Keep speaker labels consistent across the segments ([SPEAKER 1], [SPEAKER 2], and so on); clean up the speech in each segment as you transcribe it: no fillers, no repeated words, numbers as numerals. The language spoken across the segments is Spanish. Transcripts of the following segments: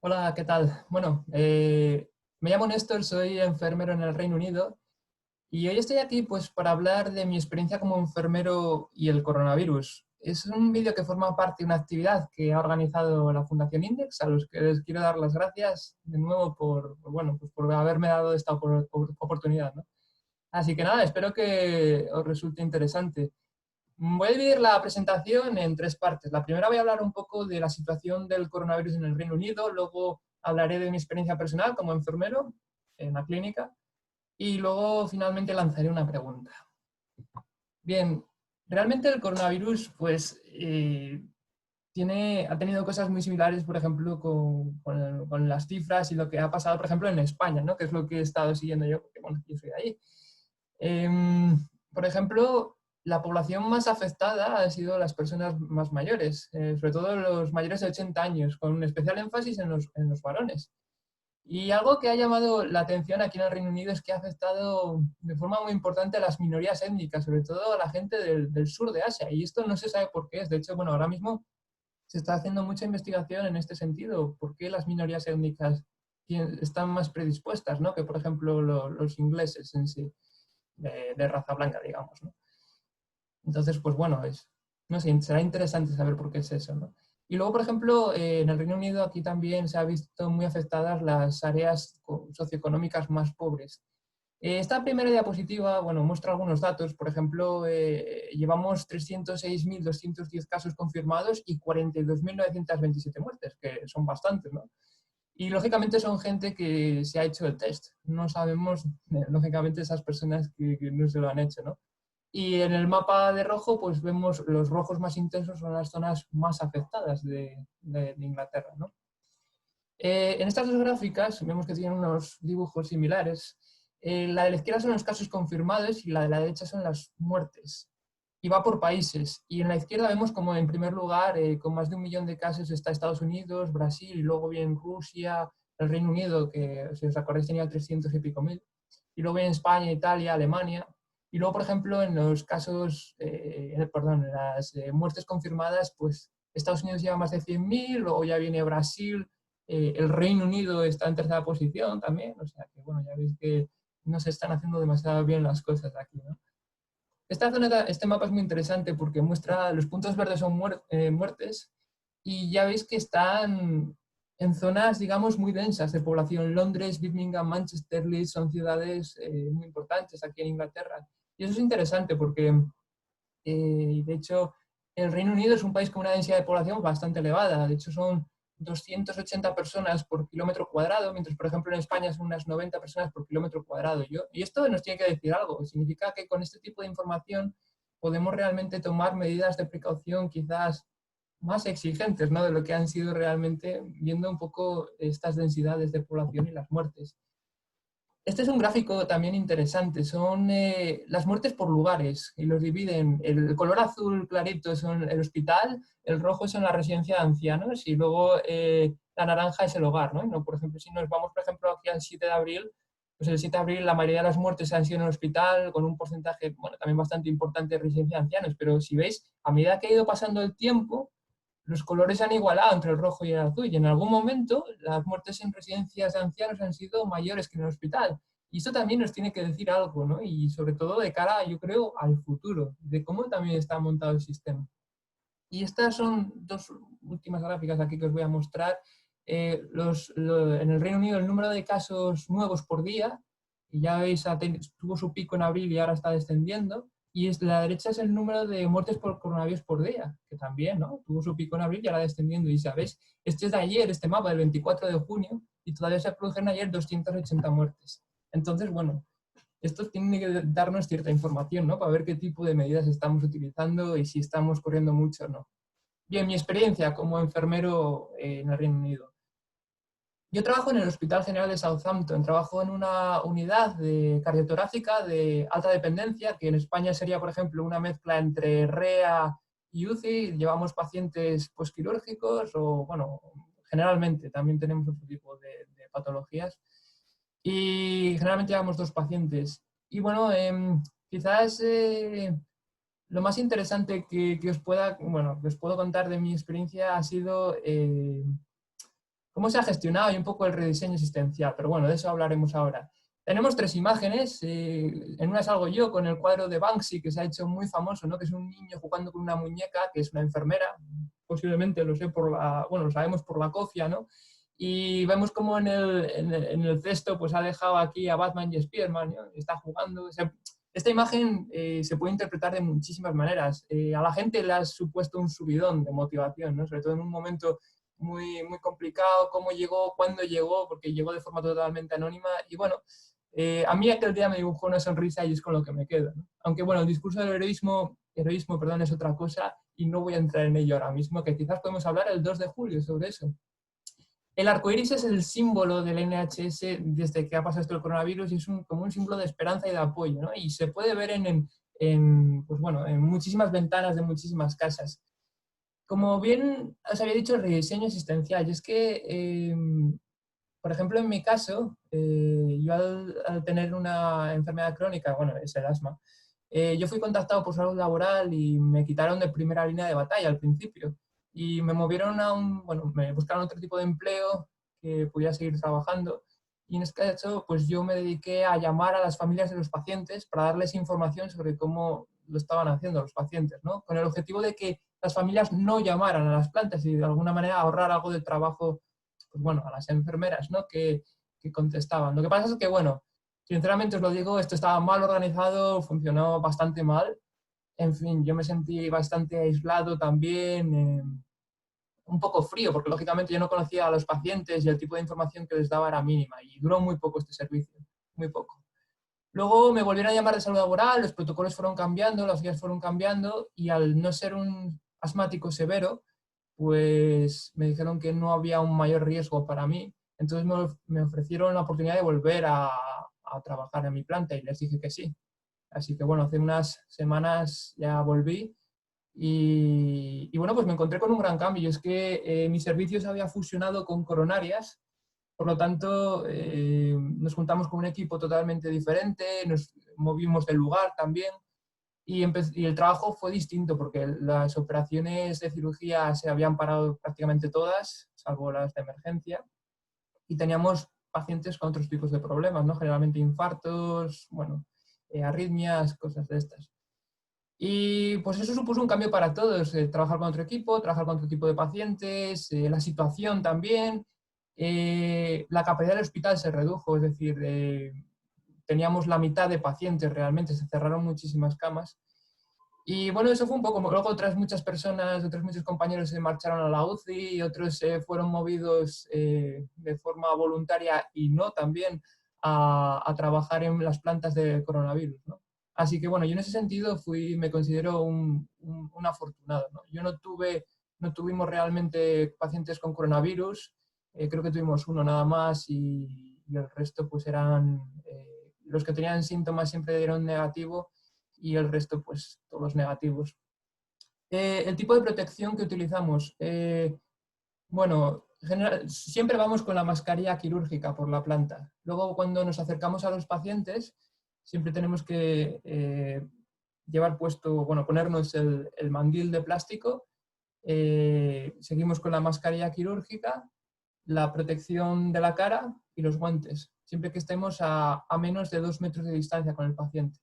[SPEAKER 1] Hola, ¿qué tal? Bueno, me llamo Néstor, soy enfermero en el Reino Unido y hoy estoy aquí pues para hablar de mi experiencia como enfermero y el coronavirus. Es un vídeo que forma parte de una actividad que ha organizado la Fundación Index, a los que les quiero dar las gracias de nuevo bueno, pues por haberme dado esta oportunidad, ¿no? Así que nada, espero que os resulte interesante. Voy a dividir la presentación en tres partes. La primera voy a hablar un poco de la situación del coronavirus en el Reino Unido, luego hablaré de mi experiencia personal como enfermero en la clínica y luego finalmente lanzaré una pregunta. Bien, realmente el coronavirus pues ha tenido cosas muy similares, por ejemplo, con las cifras y lo que ha pasado, por ejemplo, en España, ¿no? Que es lo que he estado siguiendo yo, porque bueno, yo soy de ahí. Por ejemplo, la población más afectada ha sido las personas más mayores, sobre todo los mayores de 80 años, con un especial énfasis en los varones. Y algo que ha llamado la atención aquí en el Reino Unido es que ha afectado de forma muy importante a las minorías étnicas, sobre todo a la gente del sur de Asia. Y esto no se sabe por qué es. De hecho, bueno, ahora mismo se está haciendo mucha investigación en este sentido. ¿Por qué las minorías étnicas están más predispuestas, ¿no? Que, por ejemplo, los ingleses en sí, de raza blanca, digamos, ¿no? Entonces, pues bueno, no sé, será interesante saber por qué es eso, ¿no? Y luego, por ejemplo, en el Reino Unido aquí también se ha visto muy afectadas las áreas socioeconómicas más pobres. Esta primera diapositiva, bueno, muestra algunos datos. Por ejemplo, llevamos 306.210 casos confirmados y 42.927 muertes, que son bastantes, ¿no? Y lógicamente son gente que se ha hecho el test. No sabemos, lógicamente, esas personas que no se lo han hecho, ¿no? Y en el mapa de rojo, pues vemos los rojos más intensos son las zonas más afectadas de Inglaterra, ¿no? En estas dos gráficas vemos que tienen unos dibujos similares. La de la izquierda son los casos confirmados y la de la derecha son las muertes. Y va por países. Y en la izquierda vemos como en primer lugar, con más de 1 millón de casos, está Estados Unidos, Brasil, y luego viene Rusia, el Reino Unido, que si os acordáis tenía 300 y pico mil. Y luego viene España, Italia, Alemania. Y luego, por ejemplo, en los casos, perdón, en las muertes confirmadas, pues Estados Unidos lleva más de 100.000, luego ya viene Brasil, el Reino Unido está en tercera posición también, o sea que bueno, ya veis que no se están haciendo demasiado bien las cosas aquí, ¿no? Este mapa es muy interesante porque muestra los puntos verdes son muertes y ya veis que están en zonas, digamos, muy densas de población. Londres, Birmingham, Manchester, Leeds son ciudades muy importantes aquí en Inglaterra. Y eso es interesante porque de hecho, el Reino Unido es un país con una densidad de población bastante elevada. De hecho, son 280 personas por kilómetro cuadrado, mientras, por ejemplo, en España son unas 90 personas por kilómetro cuadrado. Y esto nos tiene que decir algo. Significa que con este tipo de información podemos realmente tomar medidas de precaución quizás más exigentes, ¿no? De lo que han sido realmente, viendo un poco estas densidades de población y las muertes. Este es un gráfico también interesante. Son las muertes por lugares y los dividen. El color azul clarito son el hospital, el rojo son la residencia de ancianos y luego la naranja es el hogar, ¿no? Por ejemplo, si nos vamos, por ejemplo, aquí al 7 de abril, pues el 7 de abril la mayoría de las muertes han sido en el hospital con un porcentaje, bueno, también bastante importante de residencia de ancianos. Pero si veis, a medida que ha ido pasando el tiempo, los colores se han igualado entre el rojo y el azul y en algún momento las muertes en residencias de ancianos han sido mayores que en el hospital. Y esto también nos tiene que decir algo, ¿no? Y sobre todo de cara, yo creo, al futuro, de cómo también está montado el sistema. Y estas son dos últimas gráficas aquí que os voy a mostrar. En el Reino Unido el número de casos nuevos por día, y ya veis, tuvo su pico en abril y ahora está descendiendo. Y la derecha es el número de muertes por coronavirus por día, que también, ¿no? Tuvo su pico en abril y ahora descendiendo. Y sabéis, este es de ayer, este mapa del 24 de junio, y todavía se produjeron ayer 280 muertes. Entonces, bueno, esto tiene que darnos cierta información, ¿no? Para ver qué tipo de medidas estamos utilizando y si estamos corriendo mucho o no. Bien, mi experiencia como enfermero en el Reino Unido. Yo trabajo en el Hospital General de Southampton, trabajo en una unidad de cardiotorácica de alta dependencia, que en España sería, por ejemplo, una mezcla entre REA y UCI. Llevamos pacientes posquirúrgicos o, bueno, generalmente también tenemos otro tipo de patologías. Y generalmente llevamos dos pacientes. Y bueno, quizás lo más interesante que os puedo contar de mi experiencia ha sido cómo se ha gestionado y un poco el rediseño existencial, pero bueno, de eso hablaremos ahora. Tenemos 3 imágenes, en una salgo yo con el cuadro de Banksy, que se ha hecho muy famoso, ¿no? Que es un niño jugando con una muñeca, que es una enfermera, posiblemente lo sé bueno, lo sabemos por la cofia, ¿no? Y vemos como en el cesto pues ha dejado aquí a Batman y Spiderman, ¿no? Está jugando. O sea, esta imagen se puede interpretar de muchísimas maneras. A la gente le ha supuesto un subidón de motivación, ¿no? Sobre todo en un momento muy, muy complicado, cómo llegó, cuándo llegó, porque llegó de forma totalmente anónima. Y bueno, a mí aquel día me dibujó una sonrisa y es con lo que me quedo, ¿no? Aunque bueno, el discurso del heroísmo, perdón, es otra cosa y no voy a entrar en ello ahora mismo, que quizás podemos hablar el 2 de julio sobre eso. El arco iris es el símbolo del NHS desde que ha pasado esto del coronavirus y es como un símbolo de esperanza y de apoyo, ¿no? Y se puede ver pues bueno, en muchísimas ventanas de muchísimas casas. Como bien os había dicho, el rediseño existencial. Y es que, por ejemplo, en mi caso, yo al tener una enfermedad crónica, bueno, es el asma, yo fui contactado por salud laboral y me quitaron de primera línea de batalla al principio. Y me movieron bueno, me buscaron otro tipo de empleo que pudiera seguir trabajando. Y en este caso, pues yo me dediqué a llamar a las familias de los pacientes para darles información sobre cómo lo estaban haciendo los pacientes, ¿no? Con el objetivo de que las familias no llamaran a las plantas y de alguna manera ahorrar algo de trabajo, pues bueno, a las enfermeras, ¿no? Que contestaban. Lo que pasa es que, bueno, sinceramente os lo digo, esto estaba mal organizado, funcionó bastante mal. En fin, yo me sentí bastante aislado también, un poco frío, porque lógicamente yo no conocía a los pacientes y el tipo de información que les daba era mínima y duró muy poco este servicio, muy poco. Luego me volvieron a llamar de salud laboral, los protocolos fueron cambiando, las guías fueron cambiando y al no ser un asmático severo, pues me dijeron que no había un mayor riesgo para mí. Entonces me ofrecieron la oportunidad de volver a trabajar en mi planta y les dije que sí. Así que bueno, hace unas semanas ya volví y bueno, pues me encontré con un gran cambio. Y es que mi servicio se había fusionado con coronarias. Por lo tanto, nos juntamos con un equipo totalmente diferente, nos movimos del lugar también y el trabajo fue distinto porque las operaciones de cirugía se habían parado prácticamente todas, salvo las de emergencia, y teníamos pacientes con otros tipos de problemas, ¿no? Generalmente infartos, bueno, arritmias, cosas de estas. Y pues eso supuso un cambio para todos, trabajar con otro equipo, trabajar con otro tipo de pacientes, la situación también, la capacidad del hospital se redujo, es decir, teníamos la mitad de pacientes realmente, se cerraron muchísimas camas. Y bueno, eso fue un poco, luego otras muchas personas, otros muchos compañeros se marcharon a la UCI y otros fueron movidos de forma voluntaria y no también a trabajar en las plantas de coronavirus, ¿no? Así que bueno, yo en ese sentido me considero un afortunado, ¿no? Yo no tuvimos realmente pacientes con coronavirus, creo que tuvimos uno nada más y el resto pues eran, los que tenían síntomas siempre dieron negativo y el resto pues todos negativos. El tipo de protección que utilizamos, bueno, siempre vamos con la mascarilla quirúrgica por la planta. Luego cuando nos acercamos a los pacientes, siempre tenemos que llevar puesto, bueno, ponernos el mandil de plástico, seguimos con la mascarilla quirúrgica, la protección de la cara y los guantes, siempre que estemos a menos de 2 metros de distancia con el paciente.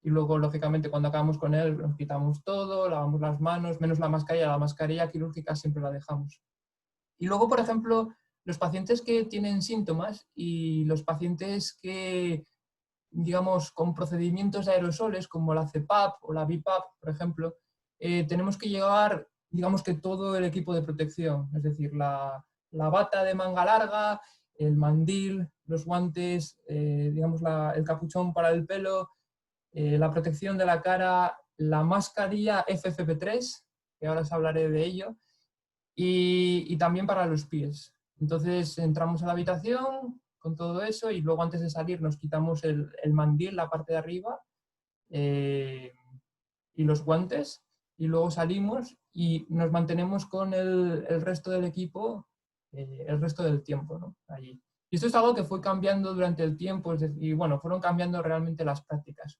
[SPEAKER 1] Y luego, lógicamente, cuando acabamos con él, nos quitamos todo, lavamos las manos, menos la mascarilla quirúrgica siempre la dejamos. Y luego, por ejemplo, los pacientes que tienen síntomas y los pacientes que, digamos, con procedimientos de aerosoles, como la CPAP o la BiPAP, por ejemplo, tenemos que llevar, digamos que todo el equipo de protección, es decir, la bata de manga larga, el mandil, los guantes, digamos, el capuchón para el pelo, la protección de la cara, la mascarilla FFP3, que ahora os hablaré de ello, y también para los pies. Entonces entramos a la habitación con todo eso y luego antes de salir nos quitamos el mandil, la parte de arriba, eh, y los guantes, y luego salimos y nos mantenemos con el resto del equipo el resto del tiempo, ¿no? Allí. Y esto es algo que fue cambiando durante el tiempo, es decir, y bueno, fueron cambiando realmente las prácticas.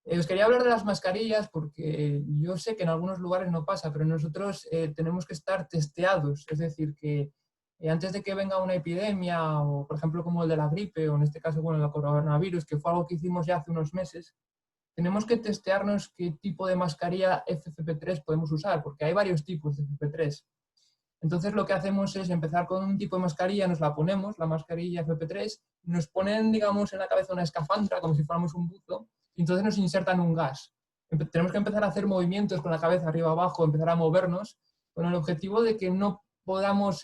[SPEAKER 1] Os quería hablar de las mascarillas porque yo sé que en algunos lugares no pasa, pero nosotros tenemos que estar testeados, es decir, que antes de que venga una epidemia, o por ejemplo como el de la gripe, o en este caso, bueno, el coronavirus, que fue algo que hicimos ya hace unos meses, tenemos que testearnos qué tipo de mascarilla FFP3 podemos usar, porque hay varios tipos de FFP3. Entonces lo que hacemos es empezar con un tipo de mascarilla, nos la ponemos, la mascarilla FFP3, nos ponen, digamos, en la cabeza una escafandra, como si fuéramos un buzo, y entonces nos insertan un gas. Tenemos que empezar a hacer movimientos con la cabeza arriba abajo, empezar a movernos, con el objetivo de que no podamos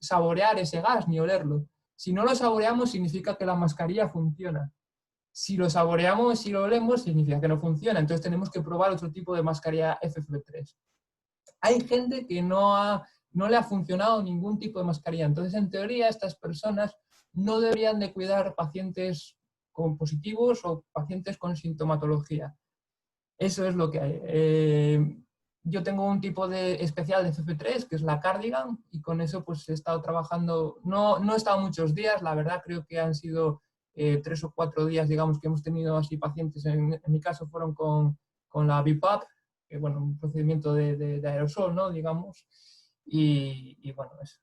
[SPEAKER 1] saborear ese gas ni olerlo. Si no lo saboreamos, significa que la mascarilla funciona. Si lo saboreamos y lo olemos, significa que no funciona. Entonces tenemos que probar otro tipo de mascarilla FFP3. Hay gente que no le ha funcionado ningún tipo de mascarilla. Entonces, en teoría, estas personas no deberían de cuidar pacientes con positivos o pacientes con sintomatología. Eso es lo que hay. Yo tengo un tipo especial de FF3, que es la Cardigan, y con eso pues he estado trabajando, no he estado muchos días, la verdad creo que han sido 3 o 4 días, digamos, que hemos tenido así pacientes, en mi caso fueron con la BiPAP, que bueno, un procedimiento de aerosol, ¿no? Digamos, y bueno, eso.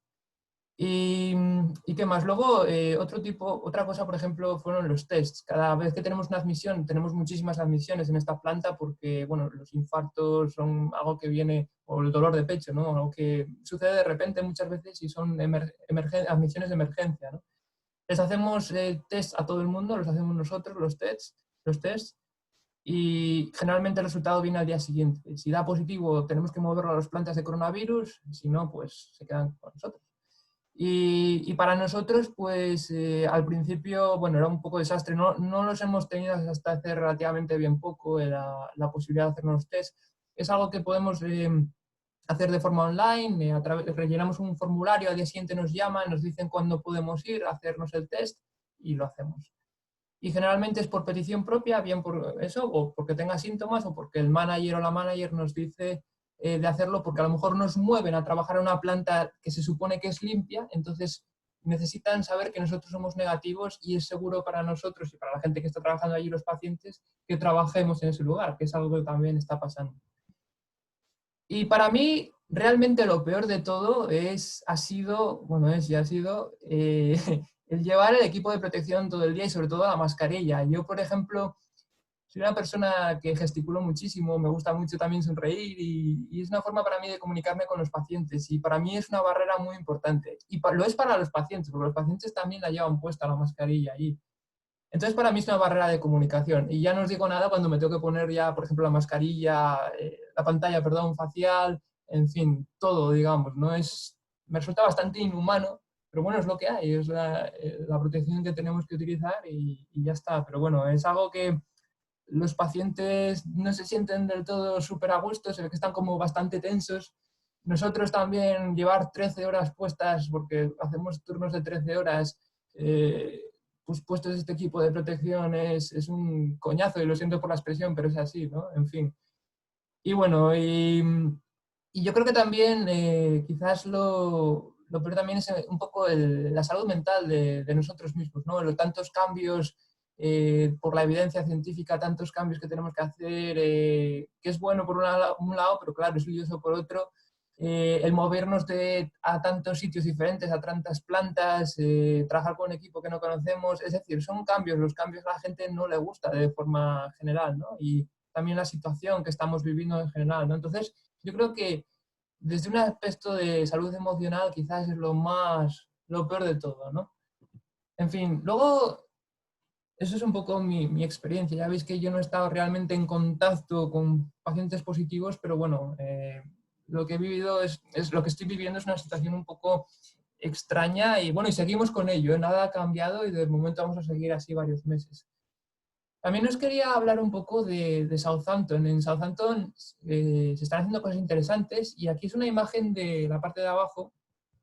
[SPEAKER 1] ¿Y qué más? Luego, otra cosa, por ejemplo, fueron los tests. Cada vez que tenemos una admisión, tenemos muchísimas admisiones en esta planta porque, bueno, los infartos son algo que viene, o el dolor de pecho, ¿no? Algo que sucede de repente muchas veces y son admisiones de emergencia, ¿no? Les hacemos test a todo el mundo, los hacemos nosotros, los tests, y generalmente el resultado viene al día siguiente. Si da positivo, tenemos que moverlo a las plantas de coronavirus, si no, pues se quedan con nosotros. Y para nosotros, pues al principio, bueno, era un poco desastre. No los hemos tenido hasta hace relativamente bien poco la posibilidad de hacernos test. Es algo que podemos hacer de forma online. Rellenamos un formulario, al día siguiente nos llaman, nos dicen cuándo podemos ir a hacernos el test y lo hacemos. Y generalmente es por petición propia, bien por eso, o porque tenga síntomas, o porque el manager o la manager nos dice de hacerlo, porque a lo mejor nos mueven a trabajar en una planta que se supone que es limpia, entonces necesitan saber que nosotros somos negativos y es seguro para nosotros y para la gente que está trabajando allí, los pacientes, que trabajemos en ese lugar, que es algo que también está pasando. Y para mí, realmente lo peor de todo ha sido el llevar el equipo de protección todo el día y sobre todo la mascarilla. Yo, por ejemplo, soy una persona que gesticulo muchísimo, me gusta mucho también sonreír y es una forma para mí de comunicarme con los pacientes y para mí es una barrera muy importante. Y lo es para los pacientes, porque los pacientes también la llevan puesta la mascarilla allí. Entonces para mí es una barrera de comunicación y ya no os digo nada cuando me tengo que poner ya, por ejemplo, la mascarilla, la pantalla, perdón, facial, en fin, todo, digamos, ¿no? Me resulta bastante inhumano, pero bueno, es lo que hay, es la protección que tenemos que utilizar y ya está. Pero bueno, es algo que los pacientes no se sienten del todo súper a gusto, se ve que están como bastante tensos. Nosotros también llevar 13 horas puestas, porque hacemos turnos de 13 horas, pues puestos este equipo de protección es un coñazo, y lo siento por la expresión, pero es así, ¿no? En fin. Y bueno, y yo creo que también quizás lo peor también es un poco la salud mental de nosotros mismos, ¿no? Los tantos cambios por la evidencia científica, tantos cambios que tenemos que hacer, que es bueno por un lado, pero claro, es lioso por otro. El movernos a tantos sitios diferentes, a tantas plantas, trabajar con un equipo que no conocemos, es decir, son cambios, los cambios a la gente no le gusta de forma general, ¿no? Y también la situación que estamos viviendo en general, ¿no? Entonces, yo creo que desde un aspecto de salud emocional quizás es lo peor de todo, ¿no? En fin, luego, eso es un poco mi experiencia. Ya veis que yo no he estado realmente en contacto con pacientes positivos, pero bueno, lo que he vivido lo que estoy viviendo es una situación un poco extraña y bueno, y seguimos con ello, ¿eh? Nada ha cambiado y de momento vamos a seguir así varios meses. También os quería hablar un poco de Southampton. En Southampton se están haciendo cosas interesantes y aquí es una imagen de la parte de abajo.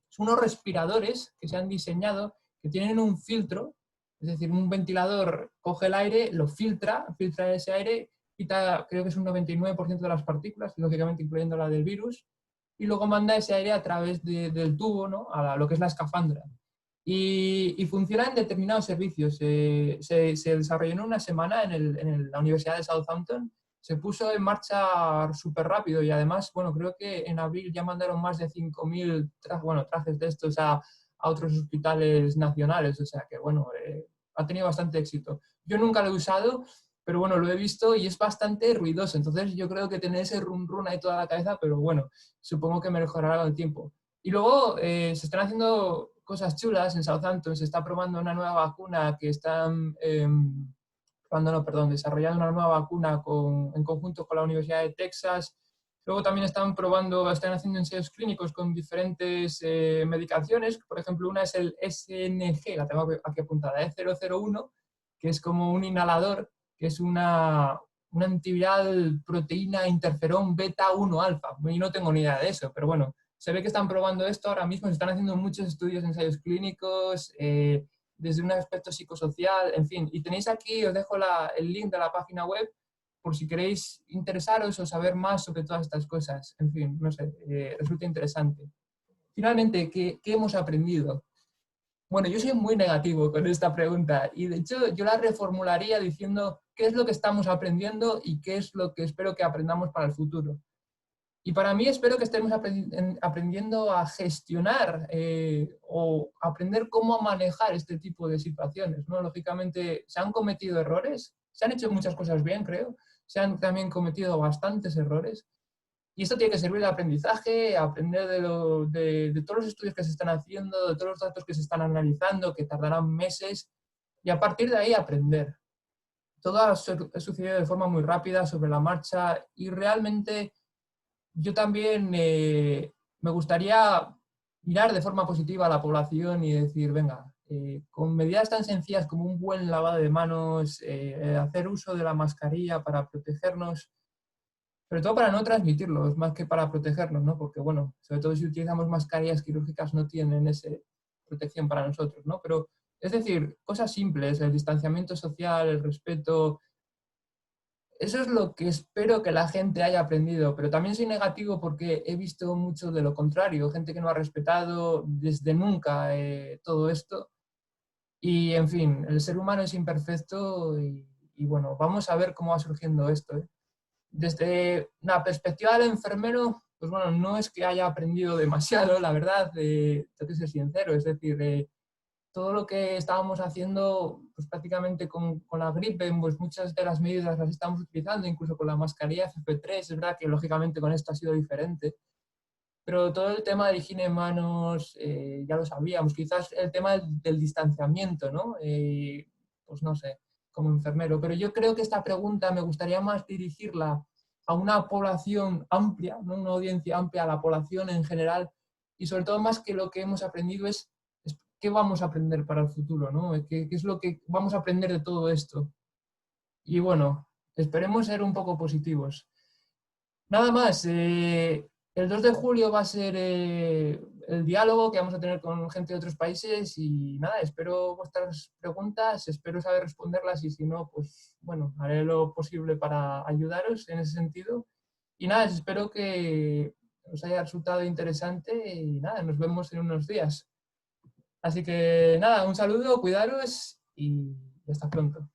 [SPEAKER 1] Son unos respiradores que se han diseñado que tienen un filtro, es decir, un ventilador coge el aire, lo filtra ese aire, quita, creo que es un 99% de las partículas, lógicamente incluyendo la del virus, y luego manda ese aire a través del tubo, ¿no? A lo que es la escafandra. Y funciona en determinados servicios. Se desarrolló en una semana en la Universidad de Southampton, se puso en marcha súper rápido y además, bueno, creo que en abril ya mandaron más de 5.000 trajes de estos a otros hospitales nacionales, o sea que bueno, ha tenido bastante éxito. Yo nunca lo he usado, pero bueno, lo he visto y es bastante ruidoso, entonces yo creo que tener ese run run ahí toda la cabeza, pero bueno, supongo que mejorará con el tiempo. Y luego se están haciendo cosas chulas en Southampton, se está probando una nueva vacuna que están desarrollando una nueva vacuna en conjunto con la Universidad de Texas. Luego también están haciendo ensayos clínicos con diferentes medicaciones. Por ejemplo, una es el SNG, la tengo aquí apuntada, E001, que es como un inhalador, que es una antiviral proteína interferón beta 1 alfa. Yo no tengo ni idea de eso, pero bueno, se ve que están probando esto ahora mismo, se están haciendo muchos estudios, ensayos clínicos, desde un aspecto psicosocial, en fin. Y tenéis aquí, os dejo el link de la página web por si queréis interesaros o saber más sobre todas estas cosas. En fin, no sé, resulta interesante. Finalmente, ¿qué hemos aprendido? Bueno, yo soy muy negativo con esta pregunta y de hecho yo la reformularía diciendo qué es lo que estamos aprendiendo y qué es lo que espero que aprendamos para el futuro. Y para mí espero que estemos aprendiendo a gestionar o aprender cómo manejar este tipo de situaciones, ¿no? Lógicamente se han cometido errores, se han hecho muchas cosas bien, creo, se han también cometido bastantes errores y esto tiene que servir de aprendizaje, aprender de todos los estudios que se están haciendo, de todos los datos que se están analizando, que tardarán meses, y a partir de ahí aprender. Todo ha sucedido de forma muy rápida, sobre la marcha, y realmente yo también me gustaría mirar de forma positiva a la población y decir, venga, con medidas tan sencillas como un buen lavado de manos, hacer uso de la mascarilla para protegernos, sobre todo para no transmitirlos, más que para protegernos, ¿no? Porque, bueno, sobre todo si utilizamos mascarillas quirúrgicas no tienen esa protección para nosotros, ¿no? Pero, es decir, cosas simples, el distanciamiento social, el respeto, eso es lo que espero que la gente haya aprendido, pero también soy negativo porque he visto mucho de lo contrario, gente que no ha respetado desde nunca todo esto. Y, en fin, el ser humano es imperfecto y bueno, vamos a ver cómo va surgiendo esto, ¿eh? Desde la perspectiva del enfermero, pues bueno, no es que haya aprendido demasiado, la verdad, tengo que ser sincero, es decir, todo lo que estábamos haciendo, pues prácticamente con la gripe, pues muchas de las medidas las estamos utilizando, incluso con la mascarilla FP3, es verdad que lógicamente con esto ha sido diferente, pero todo el tema de higiene de manos ya lo sabíamos, quizás el tema del distanciamiento, ¿no? Pues no sé, como enfermero, pero yo creo que esta pregunta me gustaría más dirigirla a una población amplia, ¿no? Una audiencia amplia, a la población en general, y sobre todo más que lo que hemos aprendido es qué vamos a aprender para el futuro, ¿no? ¿Qué es lo que vamos a aprender de todo esto? Y bueno, esperemos ser un poco positivos. Nada más, el 2 de julio va a ser el diálogo que vamos a tener con gente de otros países y nada, espero vuestras preguntas, espero saber responderlas y si no, pues bueno, haré lo posible para ayudaros en ese sentido. Y nada, espero que os haya resultado interesante y nada, nos vemos en unos días. Así que nada, un saludo, cuidaros y hasta pronto.